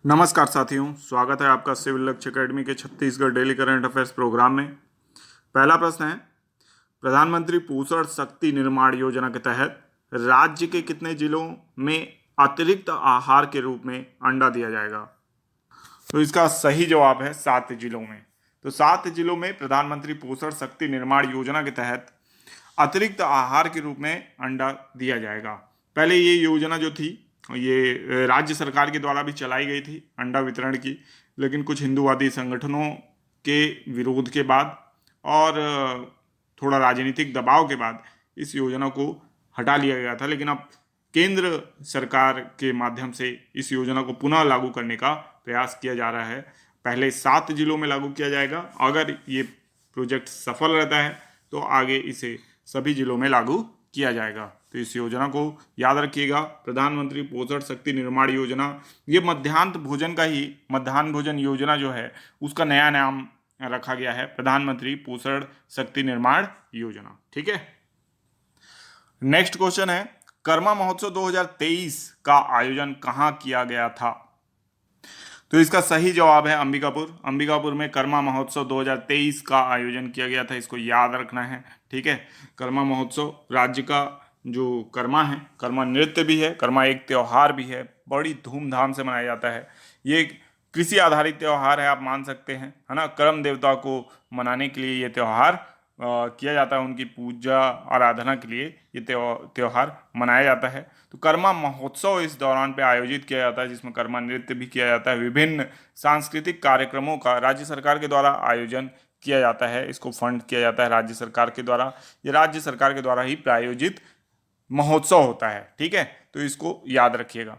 नमस्कार साथियों, स्वागत है आपका सिविल लक्ष्य एकेडमी के Chhattisgarh daily current affairs programme में। पहला प्रश्न है, प्रधानमंत्री पोषण शक्ति निर्माण योजना के तहत राज्य के कितने जिलों में अतिरिक्त आहार के रूप में अंडा दिया जाएगा? तो इसका सही जवाब है 7 जिलों में। तो 7 जिलों में प्रधानमंत्री पोषण शक्ति निर्माण योजना के तहत अतिरिक्त आहार के रूप में अंडा दिया जाएगा। पहले ये योजना जो थी ये राज्य सरकार के द्वारा भी चलाई गई थी अंडा वितरण की, लेकिन कुछ हिंदूवादी संगठनों के विरोध के बाद और थोड़ा राजनीतिक दबाव के बाद इस योजना को हटा लिया गया था। लेकिन अब केंद्र सरकार के माध्यम से इस योजना को पुनः लागू करने का प्रयास किया जा रहा है। पहले 7 जिलों में लागू किया जाएगा। अगर ये प्रोजेक्ट सफल रहता है तो आगे इसे सभी जिलों में लागू किया जाएगा। तो इस योजना को याद रखिएगा, प्रधानमंत्री पोषण शक्ति निर्माण योजना। ये मध्याह्न भोजन योजना जो है उसका नया नाम रखा गया है, प्रधानमंत्री पोषण शक्ति निर्माण योजना। ठीक है। नेक्स्ट क्वेश्चन है, कर्मा महोत्सव 2023 का आयोजन कहाँ किया गया था? तो इसका सही जवाब है अंबिकापुर। अंबिकापुर में कर्मा महोत्सव 2023 का आयोजन किया गया था, इसको याद रखना है। ठीक है। कर्मा महोत्सव राज्य का जो कर्मा है, कर्मा नृत्य भी है, कर्मा एक त्यौहार भी है, बड़ी धूमधाम से मनाया जाता है। ये कृषि आधारित त्यौहार है, आप मान सकते हैं, है ना। कर्म देवता को मनाने के लिए ये त्यौहार किया जाता है, उनकी पूजा आराधना के लिए ये त्यौहार मनाया जाता है। तो कर्मा महोत्सव इस दौरान पे आयोजित किया जाता है, जिसमें कर्मा नृत्य भी किया जाता है। विभिन्न सांस्कृतिक कार्यक्रमों का राज्य सरकार के द्वारा आयोजन किया जाता है, इसको फंड किया जाता है राज्य सरकार के द्वारा। ये राज्य सरकार के द्वारा ही प्रायोजित महोत्सव होता है। ठीक है, तो इसको याद रखिएगा।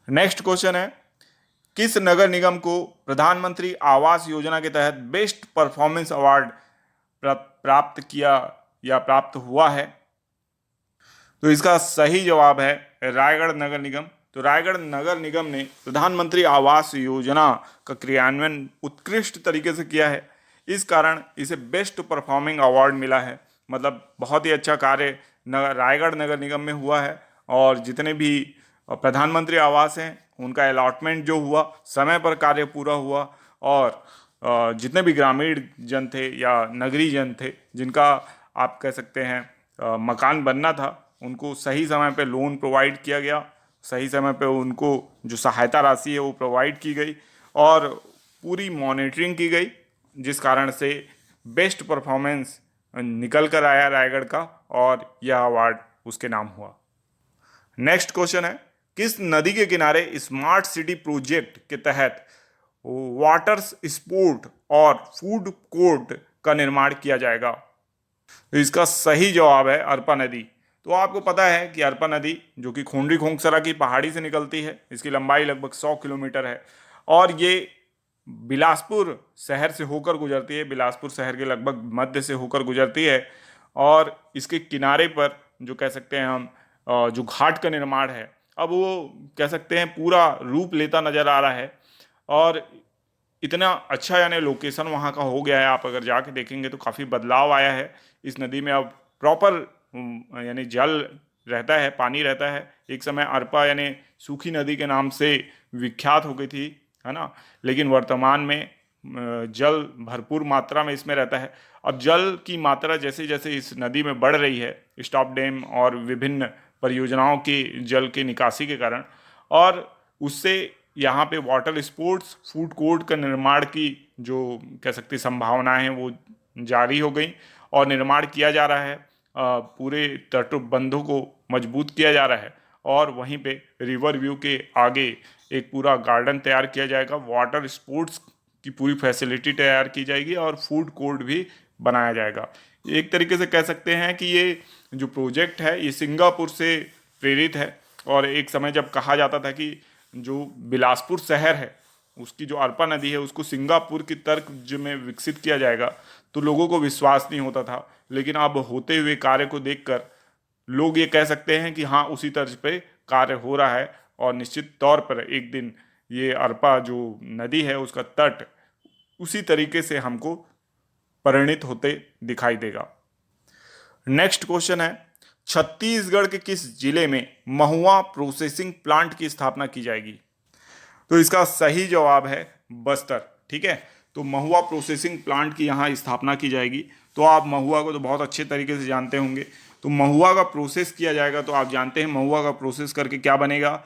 नेक्स्ट क्वेश्चन है, किस नगर निगम को प्रधानमंत्री आवास योजना के तहत बेस्ट परफॉर्मेंस अवार्ड प्राप्त हुआ है? तो इसका सही जवाब है रायगढ़ नगर निगम। तो रायगढ़ नगर निगम ने प्रधानमंत्री आवास योजना का क्रियान्वयन उत्कृष्ट तरीके से किया है, इस कारण इसे बेस्ट परफॉर्मिंग अवार्ड मिला है। मतलब बहुत ही अच्छा कार्य रायगढ़ नगर निगम में हुआ है। और जितने भी प्रधानमंत्री आवास हैं उनका अलॉटमेंट जो हुआ, समय पर कार्य पूरा हुआ। और जितने भी ग्रामीण जन थे या नगरीय जन थे जिनका आप कह सकते हैं मकान बनना था, उनको सही समय पे लोन प्रोवाइड किया गया, सही समय पे उनको जो सहायता राशि है वो प्रोवाइड की गई और पूरी मॉनिटरिंग की गई, जिस कारण से बेस्ट परफॉर्मेंस निकल कर आया रायगढ़ का और यह अवार्ड उसके नाम हुआ। नेक्स्ट क्वेश्चन है, किस नदी के किनारे स्मार्ट सिटी प्रोजेक्ट के तहत वाटर स्पोर्ट और फूड कोर्ट का निर्माण किया जाएगा? तो इसका सही जवाब है अरपा नदी। तो आपको पता है कि अरपा नदी जो कि खोंडी खोंगसरा की पहाड़ी से निकलती है, इसकी लंबाई लगभग 100 किलोमीटर है और ये बिलासपुर शहर से होकर गुजरती है, बिलासपुर शहर के लगभग मध्य से होकर गुजरती है। और इसके किनारे पर जो कह सकते हैं हम जो घाट का निर्माण है, अब वो कह सकते हैं पूरा रूप लेता नजर आ रहा है और इतना अच्छा यानी लोकेशन वहाँ का हो गया है। आप अगर जाके देखेंगे तो काफ़ी बदलाव आया है इस नदी में। अब प्रॉपर यानी जल रहता है, पानी रहता है। एक समय अरपा यानी सूखी नदी के नाम से विख्यात हो गई थी, है ना, लेकिन वर्तमान में जल भरपूर मात्रा में इसमें रहता है। अब जल की मात्रा जैसे जैसे इस नदी में बढ़ रही है, स्टॉप डैम और विभिन्न परियोजनाओं की जल की निकासी के कारण, और उससे यहाँ पे वाटर स्पोर्ट्स फूड कोर्ट का निर्माण की जो कह सकते संभावनाएं हैं वो जारी हो गई और निर्माण किया जा रहा है। पूरे तटबंधों को मजबूत किया जा रहा है और वहीं पे रिवर व्यू के आगे एक पूरा गार्डन तैयार किया जाएगा, वाटर स्पोर्ट्स की पूरी फैसिलिटी तैयार की जाएगी और फूड कोर्ट भी बनाया जाएगा। एक तरीके से कह सकते हैं कि ये जो प्रोजेक्ट है ये सिंगापुर से प्रेरित है। और एक समय जब कहा जाता था कि जो बिलासपुर शहर है उसकी जो अरपा नदी है उसको सिंगापुर की तर्ज में विकसित किया जाएगा, तो लोगों को विश्वास नहीं होता था। लेकिन अब होते हुए कार्य को देखकर लोग ये कह सकते हैं कि हाँ, उसी तर्ज पे कार्य हो रहा है और निश्चित तौर पर एक दिन ये अरपा जो नदी है उसका तट उसी तरीके से हमको परिणित होते दिखाई देगा। नेक्स्ट क्वेश्चन है, छत्तीसगढ़ के किस जिले में महुआ प्रोसेसिंग प्लांट की स्थापना की जाएगी? तो इसका सही जवाब है बस्तर। ठीक है, तो महुआ प्रोसेसिंग प्लांट की यहाँ स्थापना की जाएगी। तो आप महुआ को तो बहुत अच्छे तरीके से जानते होंगे। तो महुआ का प्रोसेस किया जाएगा, तो आप जानते हैं महुआ का प्रोसेस करके क्या बनेगा।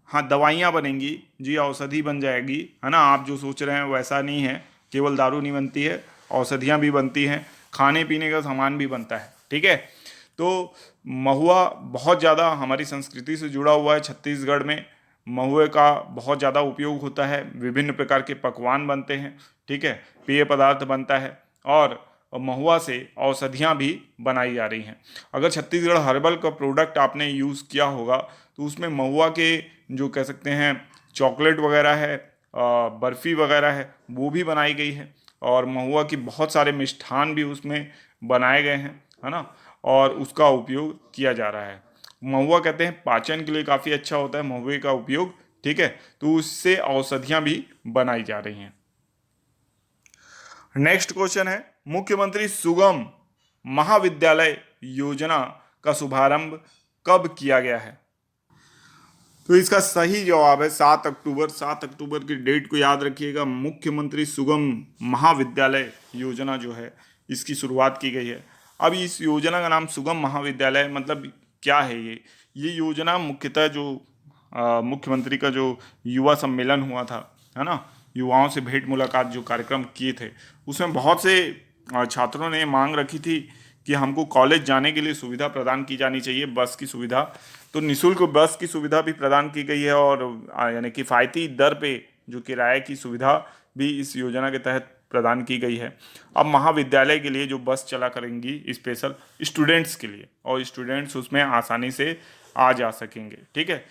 हाँ, दवाइयाँ बनेंगी जी, औषधि बन जाएगी, है ना। आप जो सोच रहे हैं वैसा नहीं है, केवल दारू नहीं बनती है, औषधियाँ भी बनती हैं, खाने पीने का सामान भी बनता है। ठीक है, तो महुआ बहुत ज़्यादा हमारी संस्कृति से जुड़ा हुआ है। छत्तीसगढ़ में महुए का बहुत ज़्यादा उपयोग होता है, विभिन्न प्रकार के पकवान बनते हैं। ठीक है, पेय पदार्थ बनता है, और महुआ से औषधियाँ भी बनाई जा रही हैं। अगर छत्तीसगढ़ हर्बल का प्रोडक्ट आपने यूज़ किया होगा तो उसमें महुआ के जो कह सकते हैं चॉकलेट वगैरह है, बर्फ़ी वगैरह है, वो भी बनाई गई है। और महुआ की बहुत सारे मिष्ठान भी उसमें बनाए गए हैं, है ना, और उसका उपयोग किया जा रहा है। महुआ कहते हैं पाचन के लिए काफ़ी अच्छा होता है महुए का उपयोग। ठीक है, तो उससे औषधियाँ भी बनाई जा रही हैं। नेक्स्ट क्वेश्चन है, मुख्यमंत्री सुगम महाविद्यालय योजना का शुभारंभ कब किया गया है। तो इसका सही जवाब है 7 अक्टूबर। 7 अक्टूबर की डेट को याद रखिएगा। मुख्यमंत्री सुगम महाविद्यालय योजना जो है, इसकी शुरुआत की गई है। अब इस योजना का नाम सुगम महाविद्यालय मतलब क्या है ये योजना मुख्यतः जो मुख्यमंत्री का जो युवा सम्मेलन हुआ था, है ना, युवाओं से भेंट मुलाकात जो कार्यक्रम किए थे, उसमें बहुत से छात्रों ने मांग रखी थी कि हमको कॉलेज जाने के लिए सुविधा प्रदान की जानी चाहिए, बस की सुविधा। तो निःशुल्क बस की सुविधा भी प्रदान की गई है, और यानी किफ़ायती दर पे जो किराए की सुविधा भी इस योजना के तहत प्रदान की गई है। अब महाविद्यालय के लिए जो बस चला करेंगी स्पेशल स्टूडेंट्स के लिए, और स्टूडेंट्स उसमें आसानी से आ जा सकेंगे। ठीक है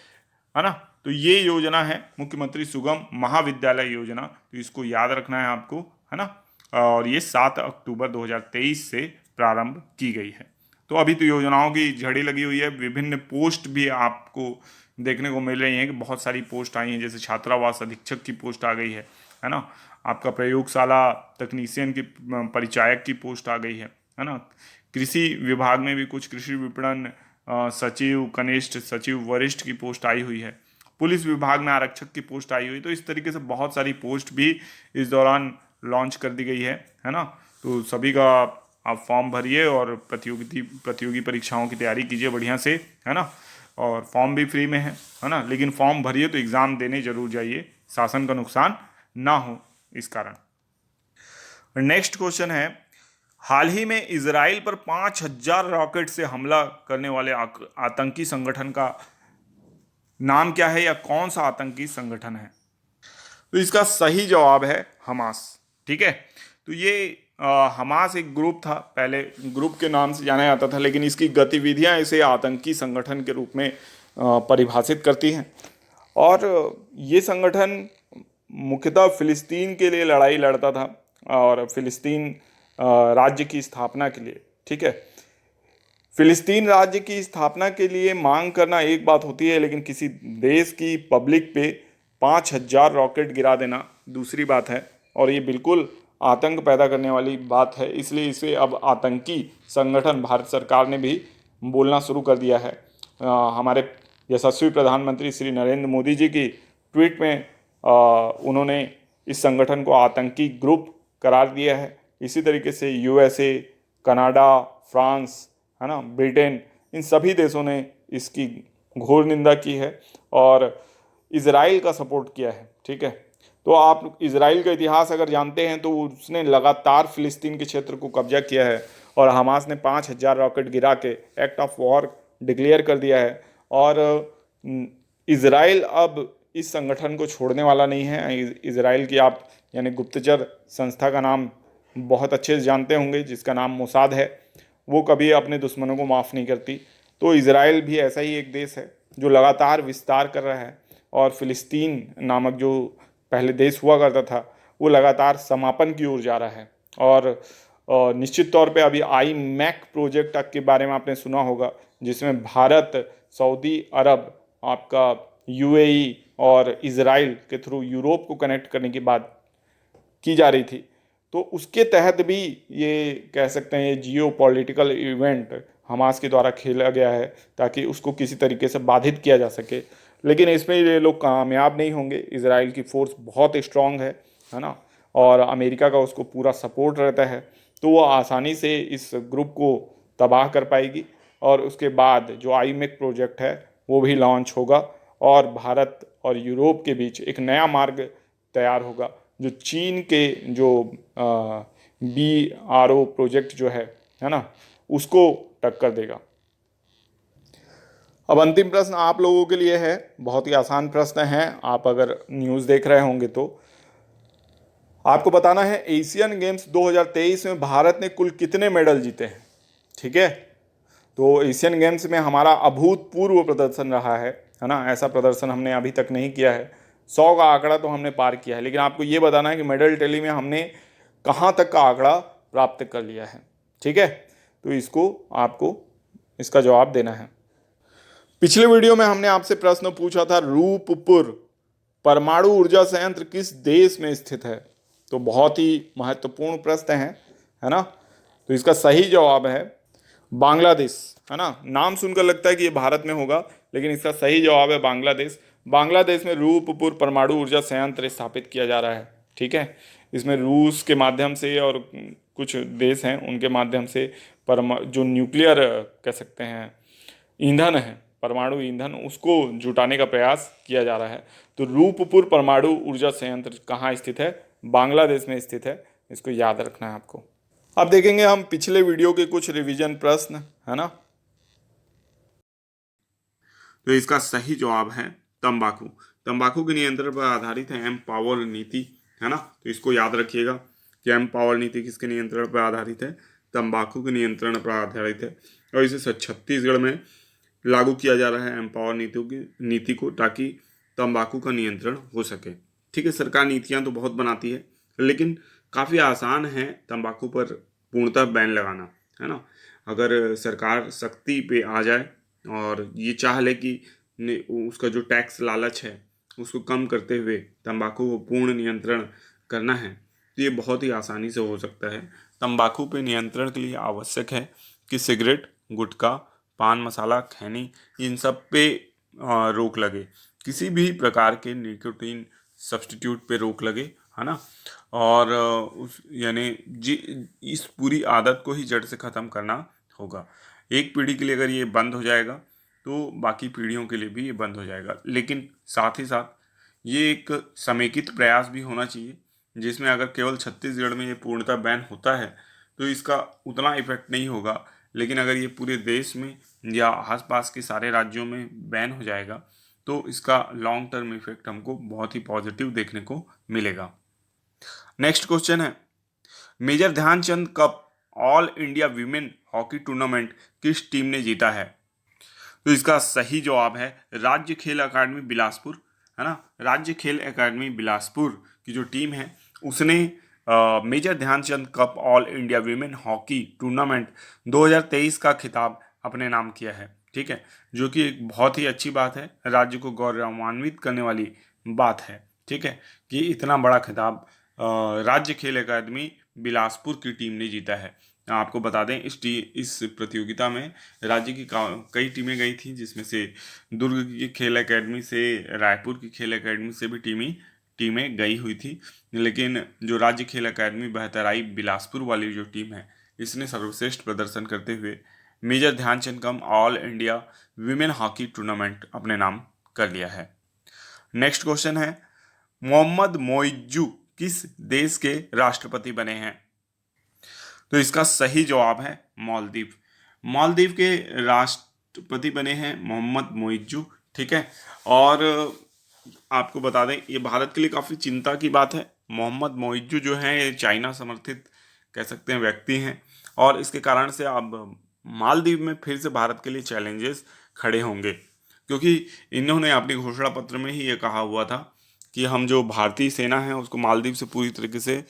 ना। तो ये योजना है मुख्यमंत्री सुगम महाविद्यालय योजना, तो इसको याद रखना है आपको, है ना। और ये 7 अक्टूबर 2023 से प्रारंभ की गई है। तो अभी तो योजनाओं की झड़ी लगी हुई है, विभिन्न पोस्ट भी आपको देखने को मिल रही हैं कि बहुत सारी पोस्ट आई हैं, जैसे छात्रावास अधीक्षक की पोस्ट आ गई है ना। आपका प्रयोगशाला तकनीशियन की परिचायक की पोस्ट आ गई है ना। कृषि विभाग में भी कुछ कृषि विपणन सचिव, कनिष्ठ सचिव, वरिष्ठ की पोस्ट आई हुई है। पुलिस विभाग में आरक्षक की पोस्ट आई हुई। तो इस तरीके से बहुत सारी पोस्ट भी इस दौरान लॉन्च कर दी गई है ना। तो सभी का आप फॉर्म भरिए और प्रतियोगी परीक्षाओं की तैयारी कीजिए बढ़िया से, है ना। और फॉर्म भी फ्री में है ना, लेकिन फॉर्म भरिए तो एग्ज़ाम देने जरूर जाइए, शासन का नुकसान ना हो इस कारण। नेक्स्ट क्वेश्चन है, हाल ही में इजराइल पर 5,000 रॉकेट से हमला करने वाले आतंकी संगठन का नाम क्या है, या कौन सा आतंकी संगठन है। तो इसका सही जवाब है हमास। ठीक है, तो ये हमास एक ग्रुप था, पहले ग्रुप के नाम से जाना जाता था, लेकिन इसकी गतिविधियां इसे आतंकी संगठन के रूप में परिभाषित करती हैं। और ये संगठन मुख्यतः फिलिस्तीन के लिए लड़ाई लड़ता था, और फिलिस्तीन राज्य की स्थापना के लिए। ठीक है, फिलिस्तीन राज्य की स्थापना के लिए मांग करना एक बात होती है, लेकिन किसी देश की पब्लिक पे 5,000 रॉकेट गिरा देना दूसरी बात है, और ये बिल्कुल आतंक पैदा करने वाली बात है। इसलिए इसे अब आतंकी संगठन भारत सरकार ने भी बोलना शुरू कर दिया है। हमारे यशस्वी प्रधानमंत्री श्री नरेंद्र मोदी जी की ट्वीट में उन्होंने इस संगठन को आतंकी ग्रुप करार दिया है। इसी तरीके से यूएसए, कनाडा, फ्रांस, है ना, ब्रिटेन, इन सभी देशों ने इसकी घोर निंदा की है और इजराइल का सपोर्ट किया है। ठीक है, तो आप इजराइल का इतिहास अगर जानते हैं तो उसने लगातार फिलिस्तीन के क्षेत्र को कब्जा किया है, और हमास ने 5,000 रॉकेट गिरा के एक्ट ऑफ वॉर डिक्लेयर कर दिया है। और इजराइल अब इस संगठन को छोड़ने वाला नहीं है। इजराइल की आप यानी गुप्तचर संस्था का नाम बहुत अच्छे से जानते होंगे, जिसका नाम मोसाद है। वो कभी अपने दुश्मनों को माफ़ नहीं करती। तो इजराइल भी ऐसा ही एक देश है जो लगातार विस्तार कर रहा है, और फिलिस्तीन नामक जो पहले देश हुआ करता था वो लगातार समापन की ओर जा रहा है। और निश्चित तौर पे अभी IMEC प्रोजेक्ट के बारे में आपने सुना होगा, जिसमें भारत, सऊदी अरब, आपका UAE और इजराइल के थ्रू यूरोप को कनेक्ट करने की बात की जा रही थी। तो उसके तहत भी ये कह सकते हैं ये जियो पॉलिटिकल इवेंट हमास के द्वारा खेला गया है, ताकि उसको किसी तरीके से बाधित किया जा सके। लेकिन इसमें ये लोग कामयाब नहीं होंगे। इजराइल की फोर्स बहुत स्ट्रांग है ना, और अमेरिका का उसको पूरा सपोर्ट रहता है, तो वो आसानी से इस ग्रुप को तबाह कर पाएगी। और उसके बाद जो आईमेक प्रोजेक्ट है वो भी लॉन्च होगा, और भारत और यूरोप के बीच एक नया मार्ग तैयार होगा, जो चीन के जो BRO प्रोजेक्ट जो है ना, उसको टक्कर देगा। अब अंतिम प्रश्न आप लोगों के लिए है, बहुत ही आसान प्रश्न है। आप अगर न्यूज़ देख रहे होंगे तो आपको बताना है एशियन गेम्स 2023 में भारत ने कुल कितने मेडल जीते हैं। ठीक है, तो एशियन गेम्स में हमारा अभूतपूर्व प्रदर्शन रहा है ना, ऐसा प्रदर्शन हमने अभी तक नहीं किया है। 100 का आंकड़ा तो हमने पार किया है, लेकिन आपको ये बताना है कि मेडल टैली में हमने कहाँ तक का आंकड़ा प्राप्त कर लिया है। ठीक है, तो इसको आपको इसका जवाब देना है। पिछले वीडियो में हमने आपसे प्रश्न पूछा था, रूपपुर परमाणु ऊर्जा संयंत्र किस देश में स्थित है। तो बहुत ही महत्वपूर्ण प्रश्न है ना। तो इसका सही जवाब है बांग्लादेश, है ना। नाम सुनकर लगता है कि ये भारत में होगा, लेकिन इसका सही जवाब है बांग्लादेश। बांग्लादेश में रूपपुर परमाणु ऊर्जा संयंत्र स्थापित किया जा रहा है। ठीक है, इसमें रूस के माध्यम से और कुछ देश हैं उनके माध्यम से जो न्यूक्लियर कह सकते हैं ईंधन है, परमाणु ईंधन, उसको जुटाने का प्रयास किया जा रहा है। तो रूपपुर परमाणु ऊर्जा संयंत्र कहाँ स्थित है? बांग्लादेश में स्थित है, इसको याद रखना है आपको। अब देखेंगे हम पिछले वीडियो के कुछ रिवीजन प्रश्न, है ना। तो इसका सही जवाब है तंबाकू। तंबाकू के नियंत्रण पर आधारित है एमपावर नीति, है ना। तो इसको याद रखिएगा कि एमपावर नीति किसके नियंत्रण पर आधारित है? तंबाकू के नियंत्रण पर आधारित है। और इसे छत्तीसगढ़ में लागू किया जा रहा है एम्पावर नीति को, ताकि तंबाकू का नियंत्रण हो सके। ठीक है, सरकार नीतियां तो बहुत बनाती है, लेकिन काफ़ी आसान है तंबाकू पर पूर्णतः बैन लगाना, है ना। अगर सरकार सख्ती पे आ जाए और ये चाह ले कि उसका जो टैक्स लालच है उसको कम करते हुए तंबाकू को पूर्ण नियंत्रण करना है, तो ये बहुत ही आसानी से हो सकता है। तंबाकू पे नियंत्रण के लिए आवश्यक है कि सिगरेट, गुटखा, पान मसाला, खैनी, इन सब पे रोक लगे। किसी भी प्रकार के निकोटीन सब्स्टिट्यूट पे रोक लगे, है ना। और उस यानी जी इस पूरी आदत को ही जड़ से ख़त्म करना होगा। एक पीढ़ी के लिए अगर ये बंद हो जाएगा तो बाकी पीढ़ियों के लिए भी ये बंद हो जाएगा। लेकिन साथ ही साथ ये एक समेकित प्रयास भी होना चाहिए, जिसमें अगर केवल छत्तीसगढ़ में ये पूर्णतः बैन होता है तो इसका उतना इफेक्ट नहीं होगा। लेकिन अगर ये पूरे देश में या आसपास के सारे राज्यों में बैन हो जाएगा तो इसका लॉन्ग टर्म इफेक्ट हमको बहुत ही पॉजिटिव देखने को मिलेगा। नेक्स्ट क्वेश्चन है, major Dhyan Chand cup all India women hockey tournament किस टीम ने जीता है? तो इसका सही जवाब है राज्य खेल अकादमी बिलासपुर, है ना। राज्य खेल अकादमी बिलासपुर की जो टीम है उसने major Dhyan Chand cup all India women hockey tournament 2023 का खिताब अपने नाम किया है। ठीक है, जो कि एक बहुत ही अच्छी बात है, राज्य को गौरवान्वित करने वाली बात है। ठीक है, कि इतना बड़ा खिताब राज्य खेल अकादमी बिलासपुर की टीम ने जीता है। आपको बता दें इस प्रतियोगिता में राज्य की कई टीमें गई थी, जिसमें से दुर्ग की खेल एकेडमी से, रायपुर की खेल एकेडमी से भी टीमें गई हुई थी। लेकिन जो राज्य खेल अकादमी बहतराई बिलासपुर वाली जो टीम है, इसने सर्वश्रेष्ठ प्रदर्शन करते हुए major Dhyan Chand cup all India women hockey tournament अपने नाम कर लिया है। नेक्स्ट क्वेश्चन है, मोहम्मद मोइज्जू किस देश के राष्ट्रपति बने हैं? तो इसका सही जवाब है मालदीव। मालदीव के राष्ट्रपति बने हैं मोहम्मद मोइज्जू। ठीक है, और आपको बता दें ये भारत के लिए काफ़ी चिंता की बात है। मोहम्मद मोइज्जू जो हैं ये चाइना समर्थित कह सकते हैं व्यक्ति हैं, और इसके कारण से अब मालदीव में फिर से भारत के लिए चैलेंजेस खड़े होंगे, क्योंकि इन्होंने अपनी घोषणा पत्र में ही ये कहा हुआ था कि हम जो भारतीय सेना है उसको मालदीव से पूरी तरीके से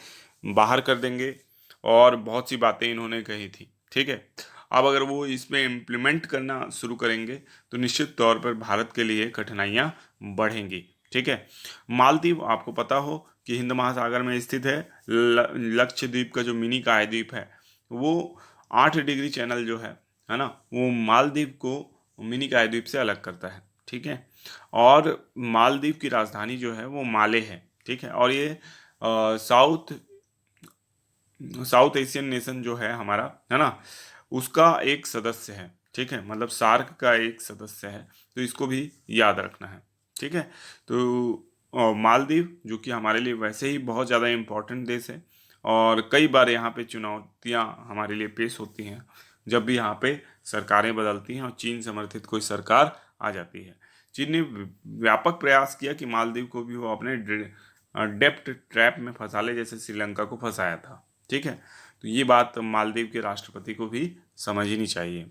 बाहर कर देंगे, और बहुत सी बातें इन्होंने कही थी। ठीक है, अब अगर वो इसमें इम्प्लीमेंट करना शुरू करेंगे तो निश्चित तौर पर भारत के लिए कठिनाइयाँ बढ़ेंगी। ठीक है, मालदीव आपको पता हो कि हिंद महासागर में स्थित है। लक्षद्वीप का जो मिनी प्रायद्वीप है वो 8 डिग्री चैनल जो है ना, वो मालदीव को मिनी प्रायद्वीप से अलग करता है। ठीक है, और मालदीव की राजधानी जो है वो माले है, ठीक है। और ये साउथ एशियन नेशन जो है हमारा, है ना, उसका एक सदस्य है, ठीक है, मतलब सार्क का एक सदस्य है, तो इसको भी याद रखना है, ठीक है। तो मालदीव जो कि हमारे लिए वैसे ही बहुत ज़्यादा इम्पोर्टेंट देश है, और कई बार यहाँ पे चुनौतियाँ हमारे लिए पेश होती हैं जब भी यहाँ पे सरकारें बदलती हैं और चीन समर्थित कोई सरकार आ जाती है। चीन ने व्यापक प्रयास किया कि मालदीव को भी वो अपने डेप्ट ट्रैप में फंसा ले, जैसे श्रीलंका को फंसाया था, ठीक है। तो ये बात मालदीव के राष्ट्रपति को भी समझनी चाहिए।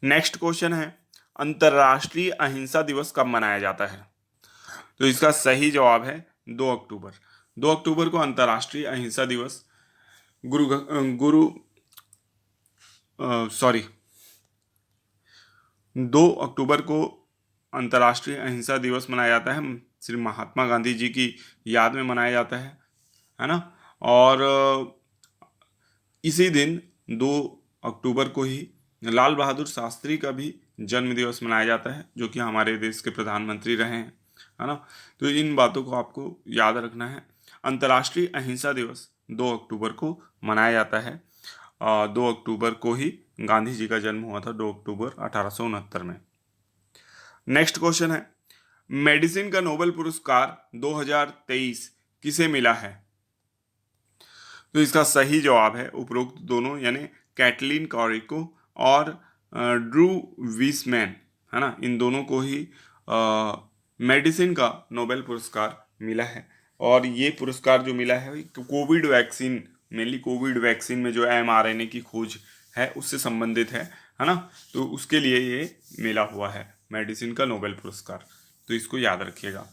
नेक्स्ट क्वेश्चन है, अंतर्राष्ट्रीय अहिंसा दिवस कब मनाया जाता है? तो इसका सही जवाब है 2 अक्टूबर। 2 अक्टूबर को अंतर्राष्ट्रीय अहिंसा दिवस गुरु गुरु सॉरी 2 अक्टूबर को अंतर्राष्ट्रीय अहिंसा दिवस मनाया जाता है, श्री महात्मा गांधी जी की याद में मनाया जाता है ना। और इसी दिन 2 अक्टूबर को ही लाल बहादुर शास्त्री का भी जन्म दिवस मनाया जाता है, जो कि हमारे देश के प्रधानमंत्री रहे हैं, है ना। तो इन बातों को आपको याद रखना है। अंतर्राष्ट्रीय अहिंसा दिवस 2 अक्टूबर को मनाया जाता है। 2 अक्टूबर को ही गांधी जी का जन्म हुआ था, 2 अक्टूबर 1869 में। नेक्स्ट क्वेश्चन है, मेडिसिन का नोबेल पुरस्कार 2023 किसे मिला है? तो इसका सही जवाब है उपरोक्त दोनों, यानी कैटलिन कॉरिको और ड्रू विसमैन, है ना, इन दोनों को ही मेडिसिन का नोबेल पुरस्कार मिला है। और ये पुरस्कार जो मिला है Covid vaccine, mainly Covid vaccine में जो mRNA की खोज है उससे संबंधित है ना। तो उसके लिए ये मिला हुआ है मेडिसिन का नोबेल पुरस्कार, तो इसको याद रखिएगा।